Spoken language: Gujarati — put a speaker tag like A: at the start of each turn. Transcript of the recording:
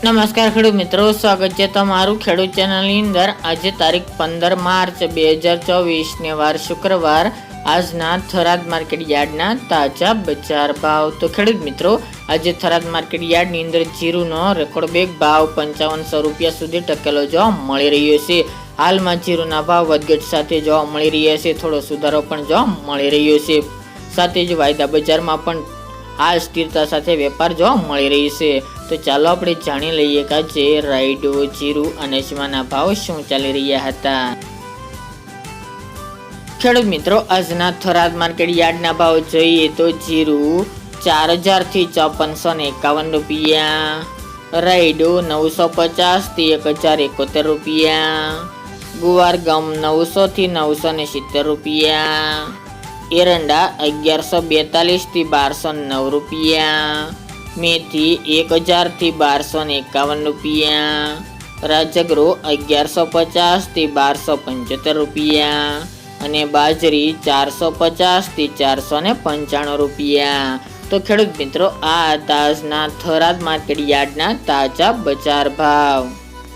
A: નમસ્કાર ખેડૂત મિત્રો, સ્વાગત છે તમારું ખેડૂત ચેનલની અંદર। આજે તારીખ 15 માર્ચ 2024 ને વાર શુક્રવાર। આજના થરાદ માર્કેટ યાર્ડના તાજા બજાર ભાવ। તો ખેડૂત મિત્રો, આજે થરાદ માર્કેટ યાર્ડની અંદર જીરુનો રેકોર્ડ બેગ ભાવ 5500 રૂપિયા સુધી ટકેલો જોવા મળી રહ્યો છે। હાલમાં જીરુના ભાવ વધઘટ સાથે જોવા મળી રહ્યા છે, થોડો સુધારો પણ જોવા મળી રહ્યો છે। સાથે જ વાયદા બજારમાં પણ હાલ સ્થિરતા સાથે વેપાર જોવા મળી રહી છે। તો ચાલો આપણે જાણી લઈએ કે આજે રાયડો, જીરું અને અજમાના ભાવ શું ચાલી રહ્યા હતા। ખેડૂત મિત્રો, આજના થરાદ માર્કેટ યાર્ડના ભાવ જોઈએ તો જીરું 4000 થી 5451 રૂપિયા, રાયડો 950 થી 1071 રૂપિયા, ગુવાર ગમ 900 થી 970 રૂપિયા, એરંડા 1142 થી 1209 રૂપિયા, મેથી 1000 થી 1251 રૂપિયા, રાજગરો 1150 થી 1275 રૂપિયા અને બાજરી 450 થી 495 રૂપિયા। તો ખેડૂત મિત્રો, આ આજના થરાદ માર્કેટ યાર્ડના તાજા બજાર ભાવ।